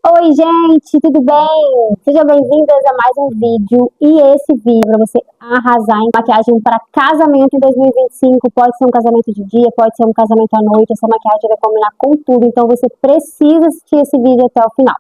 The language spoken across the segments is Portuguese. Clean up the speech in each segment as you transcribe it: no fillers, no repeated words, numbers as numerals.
Oi, gente, tudo bem? Sejam bem-vindas a mais um vídeo. E esse vídeo para você arrasar em maquiagem para casamento em 2025. Pode ser um casamento de dia, pode ser um casamento à noite. Essa maquiagem vai combinar com tudo, então você precisa assistir esse vídeo até o final.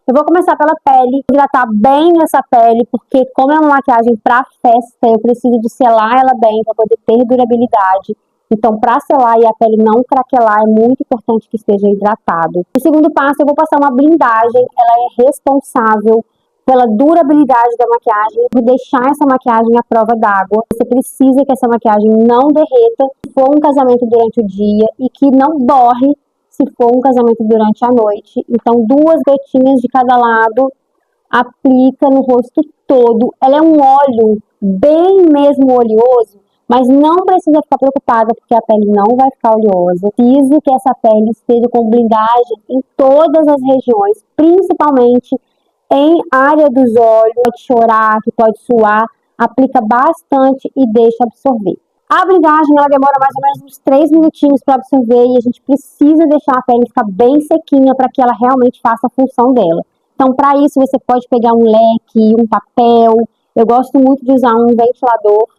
Eu vou começar pela pele, hidratar bem essa pele, porque como é uma maquiagem para festa, eu preciso de selar ela bem para poder ter durabilidade. Então, para selar e a pele não craquelar, é muito importante que esteja hidratado. O segundo passo, eu vou passar uma blindagem. Ela é responsável pela durabilidade da maquiagem, por deixar essa maquiagem à prova d'água. Você precisa que essa maquiagem não derreta se for um casamento durante o dia e que não borre se for um casamento durante a noite. Então, 2 gotinhas de cada lado, aplica no rosto todo. Ela é um óleo bem mesmo oleoso, mas não precisa ficar preocupada porque a pele não vai ficar oleosa. Preciso que essa pele esteja com blindagem em todas as regiões, principalmente em área dos olhos, pode chorar, que pode suar, aplica bastante e deixa absorver. A blindagem ela demora mais ou menos uns 3 minutinhos para absorver e a gente precisa deixar a pele ficar bem sequinha para que ela realmente faça a função dela. Então, para isso, você pode pegar um leque, um papel. Eu gosto muito de usar um ventilador,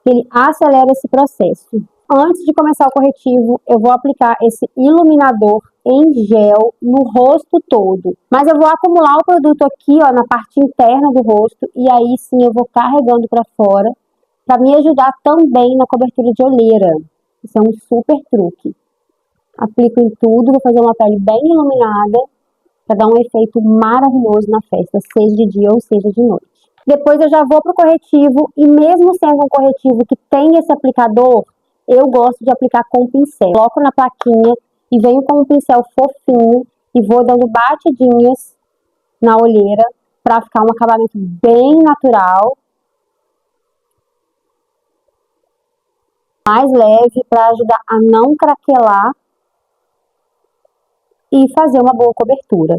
que ele acelera esse processo. Antes de começar o corretivo, eu vou aplicar esse iluminador em gel no rosto todo. Mas eu vou acumular o produto aqui, ó, na parte interna do rosto, e aí sim eu vou carregando para fora, para me ajudar também na cobertura de olheira. Isso é um super truque. Aplico em tudo, vou fazer uma pele bem iluminada, para dar um efeito maravilhoso na festa, seja de dia ou seja de noite. Depois eu já vou pro corretivo e mesmo sendo um corretivo que tem esse aplicador, eu gosto de aplicar com pincel. Coloco na plaquinha e venho com um pincel fofinho e vou dando batidinhas na olheira para ficar um acabamento bem natural, mais leve, para ajudar a não craquelar e fazer uma boa cobertura.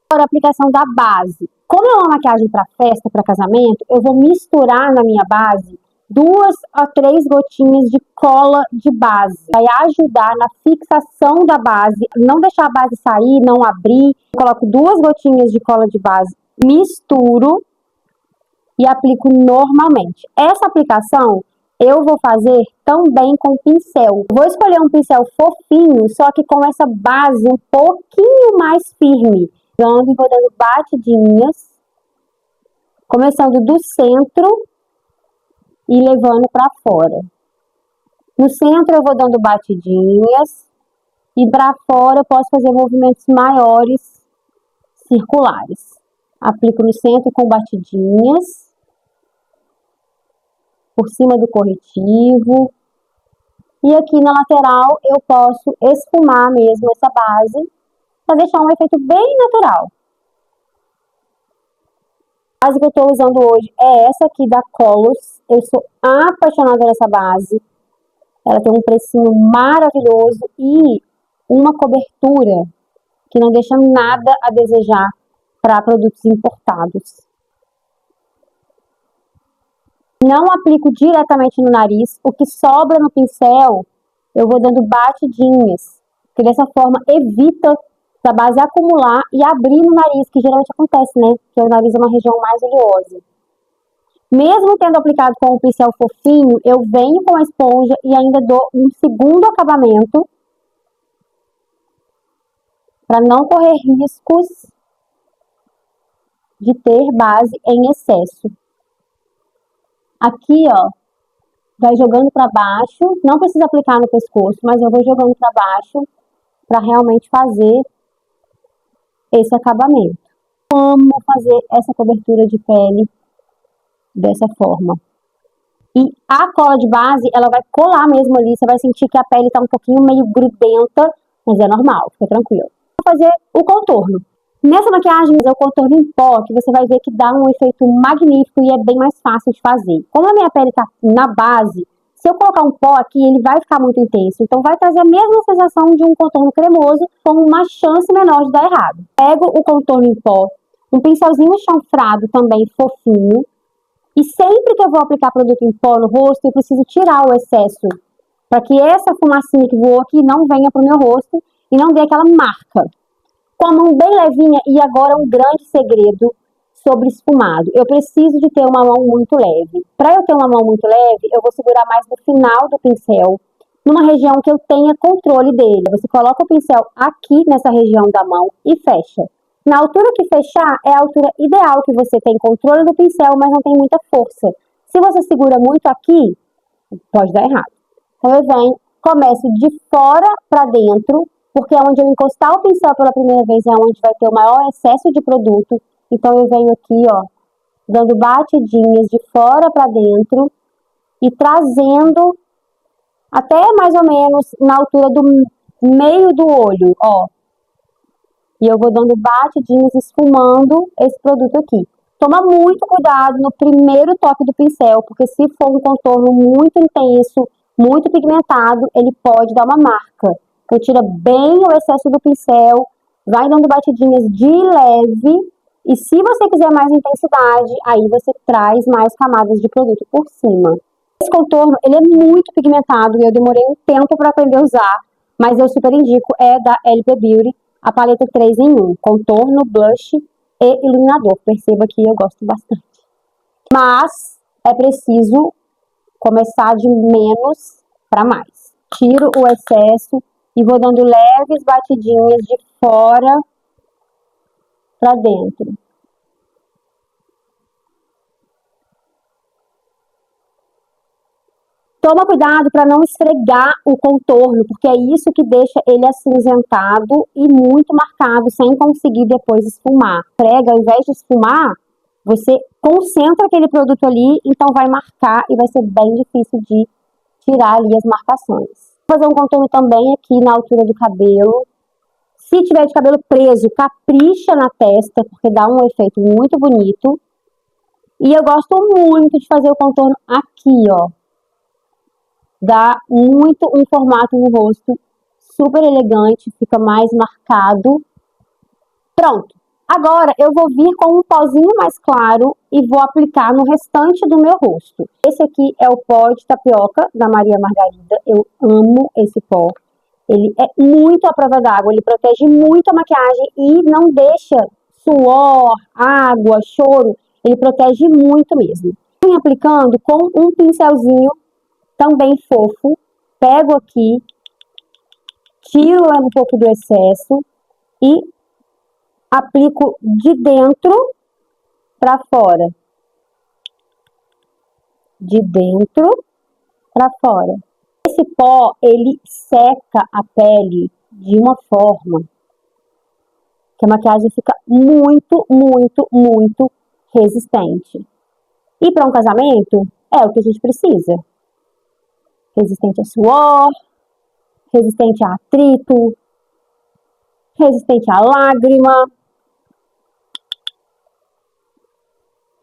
Agora a aplicação da base. Como é uma maquiagem para festa, para casamento, eu vou misturar na minha base 2 a 3 gotinhas de cola de base. Vai ajudar na fixação da base, não deixar a base sair, não abrir. Eu coloco 2 gotinhas de cola de base, misturo e aplico normalmente. Essa aplicação eu vou fazer também com pincel. Vou escolher um pincel fofinho, só que com essa base um pouquinho mais firme. E vou dando batidinhas, começando do centro e levando para fora. No centro eu vou dando batidinhas e para fora eu posso fazer movimentos maiores, circulares. Aplico no centro com batidinhas, por cima do corretivo. E aqui na lateral eu posso esfumar mesmo essa base para deixar um efeito bem natural. A base que eu estou usando hoje é essa aqui da Colors. Eu sou apaixonada nessa base. Ela tem um precinho maravilhoso e uma cobertura que não deixa nada a desejar para produtos importados. Não aplico diretamente no nariz. O que sobra no pincel, eu vou dando batidinhas, que dessa forma evita da base acumular e abrir no nariz, que geralmente acontece, né? Porque o nariz é uma região mais oleosa. Mesmo tendo aplicado com o pincel fofinho, eu venho com a esponja e ainda dou um segundo acabamento para não correr riscos de ter base em excesso. Aqui, ó, vai jogando para baixo, não precisa aplicar no pescoço, mas eu vou jogando para baixo para realmente fazer esse acabamento. Amo fazer essa cobertura de pele dessa forma. E a cola de base, ela vai colar mesmo ali, você vai sentir que a pele tá um pouquinho meio grudenta, mas é normal, fica tranquilo. Vou fazer o contorno. Nessa maquiagem, é o contorno em pó, que você vai ver que dá um efeito magnífico e é bem mais fácil de fazer. Como a minha pele tá na base, se eu colocar um pó aqui, ele vai ficar muito intenso. Então vai trazer a mesma sensação de um contorno cremoso, com uma chance menor de dar errado. Pego o contorno em pó, um pincelzinho chanfrado também fofinho. E sempre que eu vou aplicar produto em pó no rosto, eu preciso tirar o excesso, para que essa fumacinha que voou aqui não venha para o meu rosto e não dê aquela marca. Com a mão bem levinha, e agora um grande segredo sobre esfumado. Eu preciso de ter uma mão muito leve. Para eu ter uma mão muito leve, eu vou segurar mais no final do pincel, numa região que eu tenha controle dele. Você coloca o pincel aqui nessa região da mão e fecha. Na altura que fechar, é a altura ideal que você tem controle do pincel, mas não tem muita força. Se você segura muito aqui, pode dar errado. Então eu venho, começo de fora para dentro, porque é onde eu encostar o pincel pela primeira vez, é onde vai ter o maior excesso de produto. Então eu venho aqui, ó, dando batidinhas de fora para dentro e trazendo até mais ou menos na altura do meio do olho, ó. E eu vou dando batidinhas, esfumando esse produto aqui. Toma muito cuidado no primeiro toque do pincel, porque se for um contorno muito intenso, muito pigmentado, ele pode dar uma marca. Então tira bem o excesso do pincel, vai dando batidinhas de leve, e se você quiser mais intensidade, aí você traz mais camadas de produto por cima. Esse contorno, ele é muito pigmentado, e eu demorei um tempo para aprender a usar, mas eu super indico, é da LP Beauty, a paleta 3 em 1, contorno, blush e iluminador. Perceba que eu gosto bastante. Mas é preciso começar de menos para mais. Tiro o excesso e vou dando leves batidinhas de fora para dentro. Toma cuidado para não esfregar o contorno, porque é isso que deixa ele acinzentado e muito marcado, sem conseguir depois esfumar. Esfrega, ao invés de esfumar, você concentra aquele produto ali, então vai marcar e vai ser bem difícil de tirar ali as marcações. Vou fazer um contorno também aqui na altura do cabelo. Se tiver de cabelo preso, capricha na testa, porque dá um efeito muito bonito. E eu gosto muito de fazer o contorno aqui, ó. Dá muito um formato no rosto, super elegante, fica mais marcado. Pronto. Agora eu vou vir com um pozinho mais claro e vou aplicar no restante do meu rosto. Esse aqui é o pó de tapioca da Maria Margarida. Eu amo esse pó. Ele é muito à prova d'água, ele protege muito a maquiagem e não deixa suor, água, choro. Ele protege muito mesmo. Vou aplicando com um pincelzinho também fofo, pego aqui, tiro um pouco do excesso e aplico de dentro para fora. De dentro para fora. Esse pó, ele seca a pele de uma forma que a maquiagem fica muito, muito, muito resistente. E para um casamento, é o que a gente precisa. Resistente a suor, resistente a atrito, resistente a lágrima.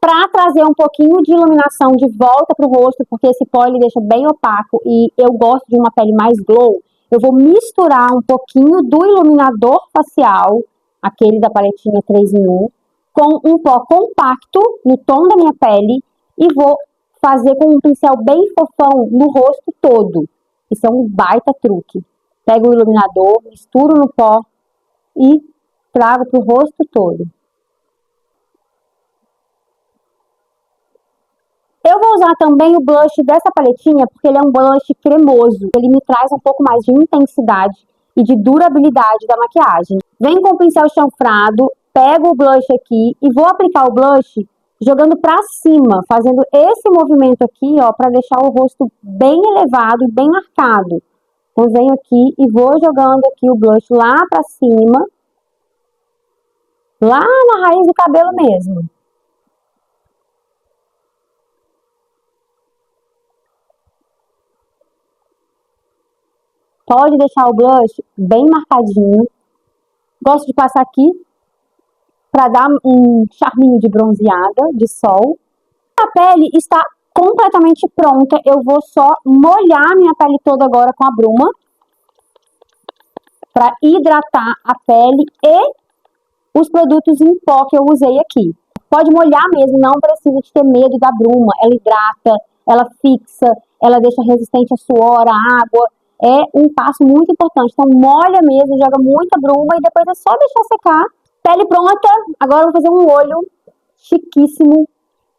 Para trazer um pouquinho de iluminação de volta para o rosto, porque esse pó ele deixa bem opaco e eu gosto de uma pele mais glow, eu vou misturar um pouquinho do iluminador facial, aquele da paletinha 3 em 1, com um pó compacto no tom da minha pele e vou fazer com um pincel bem fofão no rosto todo. Isso é um baita truque. Pego o iluminador, misturo no pó e trago para o rosto todo. Eu vou usar também o blush dessa paletinha, porque ele é um blush cremoso. Ele me traz um pouco mais de intensidade e de durabilidade da maquiagem. Venho com o pincel chanfrado, pego o blush aqui e vou aplicar o blush jogando pra cima, fazendo esse movimento aqui, ó, pra deixar o rosto bem elevado e bem marcado. Então, venho aqui e vou jogando aqui o blush lá pra cima, lá na raiz do cabelo mesmo. Pode deixar o blush bem marcadinho. Gosto de passar aqui para dar um charminho de bronzeada, de sol. A pele está completamente pronta. Eu vou só molhar minha pele toda agora com a bruma para hidratar a pele e os produtos em pó que eu usei aqui. Pode molhar mesmo, não precisa de ter medo da bruma. Ela hidrata, ela fixa, ela deixa resistente a suor, a água. é um passo muito importante. Então, molha mesmo, joga muita bruma e depois é só deixar secar. Pele pronta. Agora eu vou fazer um olho chiquíssimo,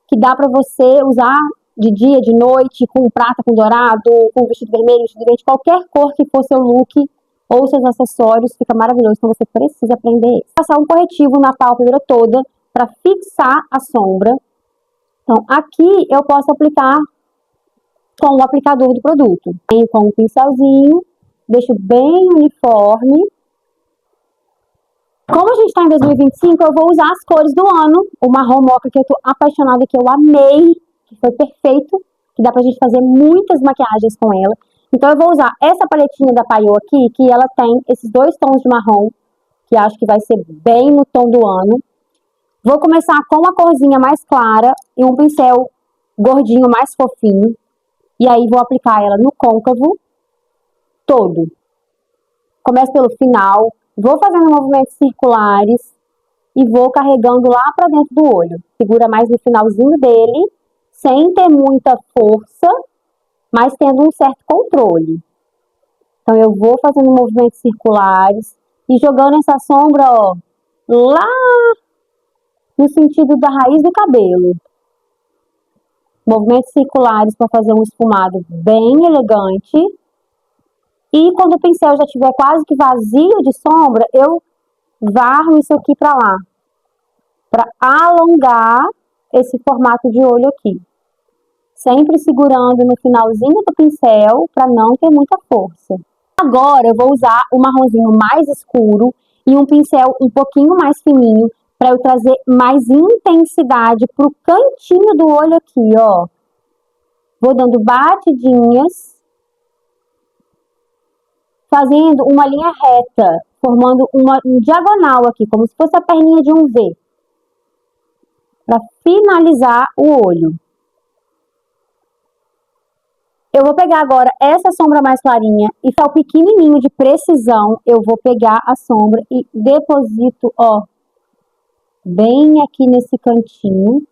que dá pra você usar de dia, de noite, com prata, com dourado, com vestido vermelho, vestido verde, qualquer cor que for seu look ou seus acessórios, fica maravilhoso. Então você precisa aprender isso. Passar um corretivo na pálpebra toda para fixar a sombra. Então aqui eu posso aplicar com o aplicador do produto. Venho com um pincelzinho, deixo bem uniforme. Como a gente está em 2025, eu vou usar as cores do ano. O marrom moca, que eu tô apaixonada, que eu amei, que foi perfeito, que dá pra gente fazer muitas maquiagens com ela. Então eu vou usar essa paletinha da Payot aqui, que ela tem esses dois tons de marrom, que acho que vai ser bem no tom do ano. Vou começar com uma corzinha mais clara e um pincel gordinho mais fofinho. E aí vou aplicar ela no côncavo todo. Começo pelo final, vou fazendo movimentos circulares e vou carregando lá para dentro do olho. Segura mais no finalzinho dele, sem ter muita força, mas tendo um certo controle. Então eu vou fazendo movimentos circulares e jogando essa sombra, ó, lá no sentido da raiz do cabelo. Movimentos circulares para fazer um esfumado bem elegante. E quando o pincel já estiver quase que vazio de sombra, eu varro isso aqui para lá, para alongar esse formato de olho aqui. Sempre segurando no finalzinho do pincel para não ter muita força. Agora eu vou usar o marronzinho mais escuro e um pincel um pouquinho mais fininho para eu trazer mais intensidade pro cantinho do olho aqui, ó. Vou dando batidinhas, fazendo uma linha reta, formando uma diagonal aqui, como se fosse a perninha de um V, para finalizar o olho. Eu vou pegar agora essa sombra mais clarinha e tá o pequenininho de precisão, eu vou pegar a sombra e deposito, ó, bem aqui nesse cantinho.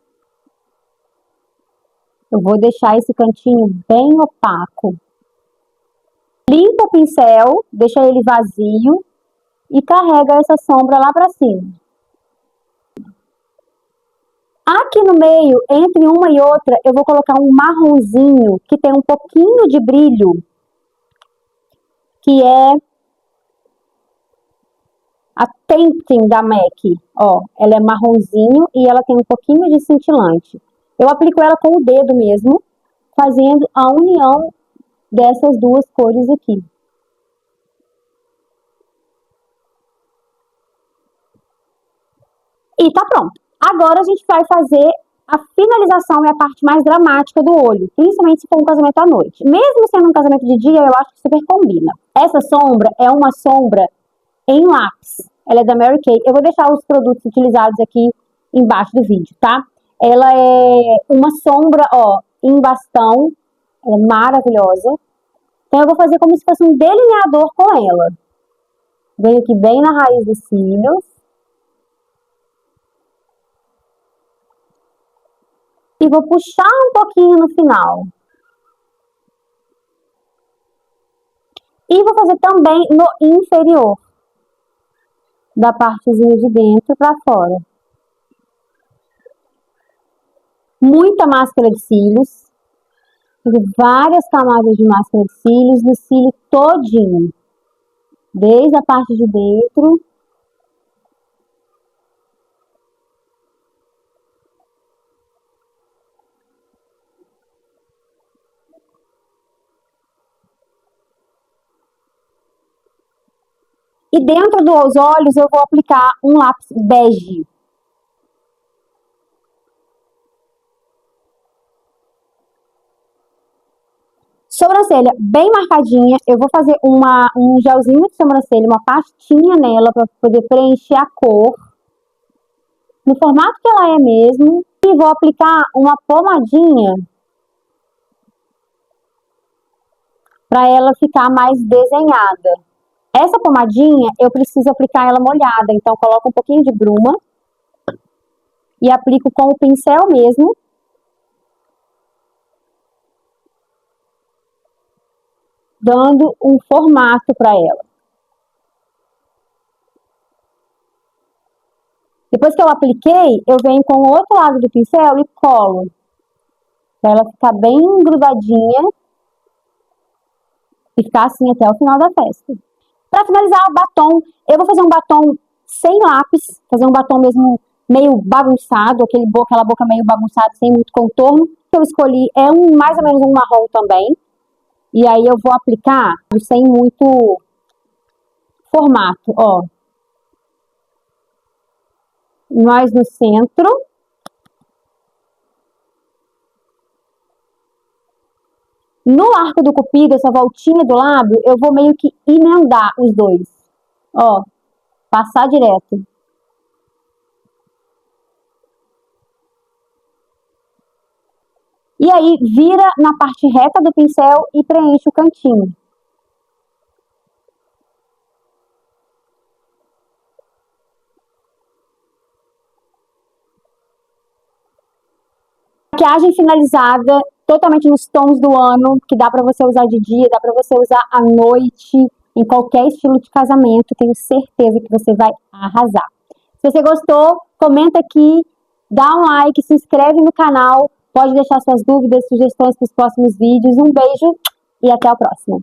Eu vou deixar esse cantinho bem opaco. Limpa o pincel, deixa ele vazio e carrega essa sombra lá pra cima. Aqui no meio, entre uma e outra, eu vou colocar um marronzinho que tem um pouquinho de brilho, que é a Tempting da MAC. Ó, ela é marronzinho e ela tem um pouquinho de cintilante. Eu aplico ela com o dedo mesmo, fazendo a união dessas duas cores aqui. E tá pronto. Agora a gente vai fazer a finalização e a parte mais dramática do olho, principalmente se for um casamento à noite. Mesmo sendo um casamento de dia, eu acho que super combina. Essa sombra é uma sombra em lápis. Ela é da Mary Kay. Eu vou deixar os produtos utilizados aqui embaixo do vídeo, tá? Ela é uma sombra, ó, em bastão. Ela é maravilhosa. Então eu vou fazer como se fosse um delineador com ela. Venho aqui bem na raiz dos cílios. E vou puxar um pouquinho no final. E vou fazer também no inferior. Da partezinha de dentro para fora. Muita máscara de cílios. Várias camadas de máscara de cílios no cílio todinho. Desde a parte de dentro. E dentro dos olhos eu vou aplicar um lápis bege. Sobrancelha bem marcadinha. Eu vou fazer um gelzinho de sobrancelha, uma pastinha nela para poder preencher a cor. No formato que ela é mesmo. E vou aplicar uma pomadinha para ela ficar mais desenhada. Essa pomadinha, eu preciso aplicar ela molhada, então coloco um pouquinho de bruma e aplico com o pincel mesmo. dando um formato para ela. Depois que eu apliquei, eu venho com o outro lado do pincel e colo, para ela ficar bem grudadinha e ficar assim até o final da festa. Para finalizar, o batom, eu vou fazer um batom sem lápis, fazer um batom mesmo meio bagunçado, aquela boca meio bagunçada, sem muito contorno. Que eu escolhi é mais ou menos um marrom também. E aí eu vou aplicar sem muito formato, ó. Nós no centro. No arco do cupido, essa voltinha do lábio, eu vou meio que emendar os dois. Ó, passar direto. E aí, vira na parte reta do pincel e preenche o cantinho. Maquiagem finalizada, totalmente nos tons do ano, que dá pra você usar de dia, dá pra você usar à noite, em qualquer estilo de casamento. Tenho certeza que você vai arrasar. Se você gostou, comenta aqui, dá um like, se inscreve no canal, pode deixar suas dúvidas, sugestões para os próximos vídeos. Um beijo e até o próximo.